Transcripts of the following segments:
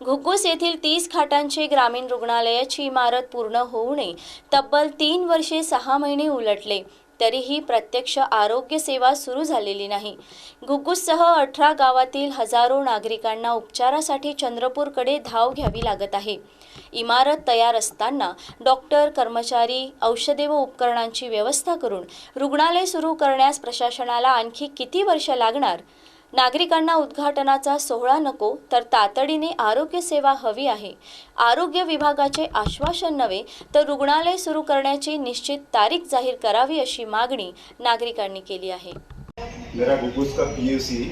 घुग्गुस येथील 30 खाटांची ग्रामीण रुग्णालयाची इमारत पूर्ण होऊनही तब्बल 3 वर्षे 6 महिने उलटले तरीही प्रत्यक्ष आरोग्य सेवा सुरू झालेली नाही। घुग्गुससह 18 गावातील हजारो नागरिकांना उपचारासाठी चंद्रपूरकडे धाव घ्यावी लागत आहे। इमारत तयार असताना डॉक्टर, कर्मचारी, औषधे व उपकरणांची व्यवस्था करून रुग्णालय सुरू करण्यास प्रशासनाला आणखी किती वर्ष लागणार? नागरिकांना उद्घाटनाचा सोहळा नको तर तातडीने आरोग्य सेवा हवी आहे। आरोग्य विभागाचे आश्वासन नव्हे तर रुग्णालय सुरू करण्याची निश्चित तारीख जाहीर करावी अशी मागणी नागरिकांनी केली आहे। मेरा घुग्गुस का पीयूसी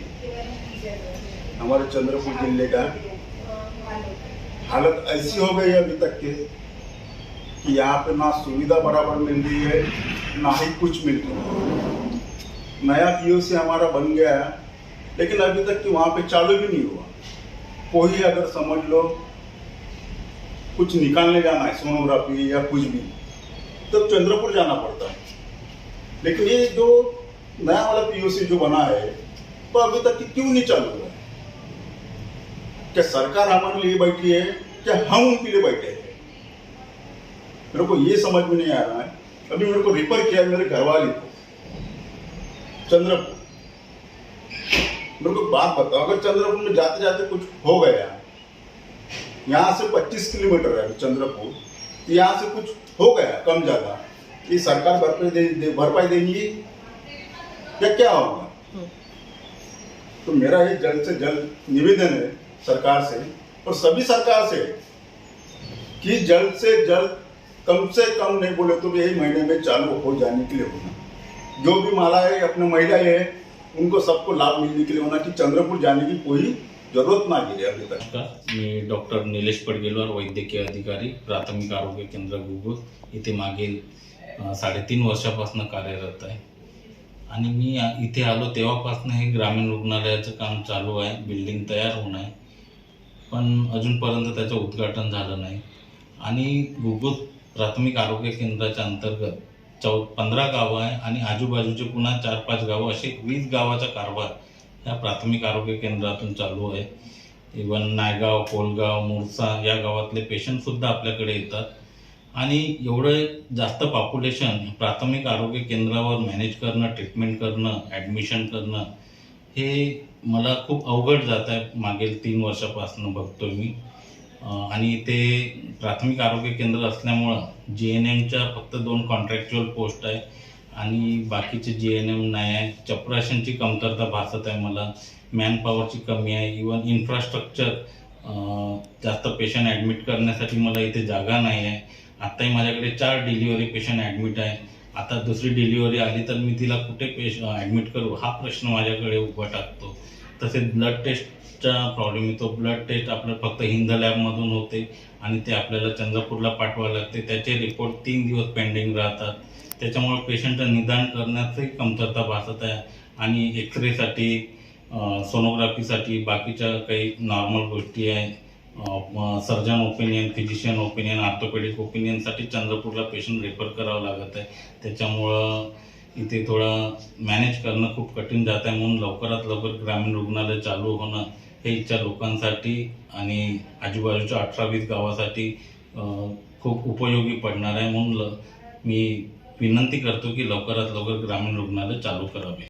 हमारे चंद्रपुर जिले का हालत ऐसी हो गई अभी तक के कि यहाँ पे ना सुविधा बराबर मिल रही है ना ही कुछ मिल रहा है। नया पीयूसी हमारा बन गया है लेकिन अभी तक कि वहाँ पे चालू भी नहीं हुआ। कोई अगर समझ लो कुछ निकालने जाना है, सोनोग्राफी या कुछ भी, तो चंद्रपुर जाना पड़ता है। लेकिन ये जो नया वाला पीयूसी जो बना है तो अभी तक क्यों नहीं चालू हुआ है? क्या सरकार हमारे लिए बैठी है क्या हम उनके लिए बैठे हैं? मेरे को ये समझ में नहीं आ रहा है। अभी मेरे को रिफर किया मेरे घरवाले को चंद्रपुर। मेरे को बात बताओ, अगर चंद्रपुर में जाते जाते कुछ हो गया, यहाँ से 25 किलोमीटर है चंद्रपुर, यहाँ से कुछ हो गया कम ज़्यादा, ये सरकार भरपाई देंगी या क्या होगा? तो मेरा ये जल्द से जल्द निवेदन है सरकार से और सभी सरकार से कि जल्द से जल्द कम से कम नहीं बोले तो भी यही महीने में चालू हो जाने के लिए होना। जो भी माला है अपने महिलाएं है उनको सबको लाभ मिलने के लिए होना कि चंद्रपुर जाने की कोई जरूरत ना गिरे अभी तक। मी डॉक्टर निलेश पडगेलवार, वैद्यकीय अधिकारी, प्राथमिक आरोग्य केंद्र घुग्गुस इथे मागील 3.5 वर्षापासून कार्यरत आहे। आणि मी इथे आलो तेव्हापासून हे ग्रामीण रुग्णालयाचं काम चालू आहे, बिल्डिंग तयार होऊन आहे, पण अजूनपर्यंत त्याचं उद्घाटन झालं नाही। आणि घुग्गुस प्राथमिक आरोग्य केंद्राच्या अंतर्गत 15 गावं आहे आणि आजूबाजूचे पुन्हा 4-5 गावं असे 20 गावाचा कारभार ह्या प्राथमिक आरोग्य केंद्रातून चालू आहे। इवन नायगाव, कोलगाव, मुरसा या गावातले पेशंटसुद्धा आपल्याकडे येतात आणि एवढं जास्त पॉप्युलेशन प्राथमिक आरोग्य केंद्रावर मॅनेज करणं, ट्रीटमेंट करणं, ॲडमिशन करणं हे मला खूप अवघड जात आहे। मागील 3 वर्षापासून बघतोय मी। आणि ते प्राथमिक आरोग्य केंद्र असल्यामुळं GNMच्या फक्त 2 कॉन्ट्रॅक्च्युअल पोस्ट आहे आणि बाकीचे GNM नाही आहे। चपराशांची कमतरता भासत आहे मला, मॅनपॉवरची कमी आहे, इवन इन्फ्रास्ट्रक्चर जास्त पेशंट ॲडमिट करण्यासाठी मला इथे जागा नाही आहे। आत्ताही माझ्याकडे 4 डिलिव्हरी पेशंट ॲडमिट आहे। आता दुसरी डिलिव्हरी आली तर मी तिला कुठे ॲडमिट करू हा प्रश्न माझ्याकडे उभा टाकतो। तसेच ब्लड टेस्टचा प्रॉब्लेम येतो। ब्लड टेस्ट आपलं फक्त हिंद लॅबमधून होते आणि ते आपल्याला चंद्रपूरला पाठवावे लागते। त्याचे रिपोर्ट 3 दिवस पेंडिंग राहतात। त्याच्यामुळे पेशंटचं निदान करण्याची कमतरता भासत आहे आणि एक्सरेसाठी, सोनोग्राफीसाठी बाकीच्या काही नॉर्मल गोष्टी आहे, surgeon opinion, physician opinion, orthopaedic ओपिनियनसाठी चंद्रपूरला पेशंट रेफर करावं लागत आहे। त्याच्यामुळं इथे थोडं मॅनेज करणं खूप कठीण जात आहे। म्हणून लवकरात लवकर ग्रामीण रुग्णालय चालू होणं हे इच्छा लोकांसाठी आणि आजूबाजूच्या 18-20 गावासाठी खूप उपयोगी पडणार आहे। म्हणून मी विनंती करतो की लवकरात लवकर ग्रामीण रुग्णालय चालू करावे।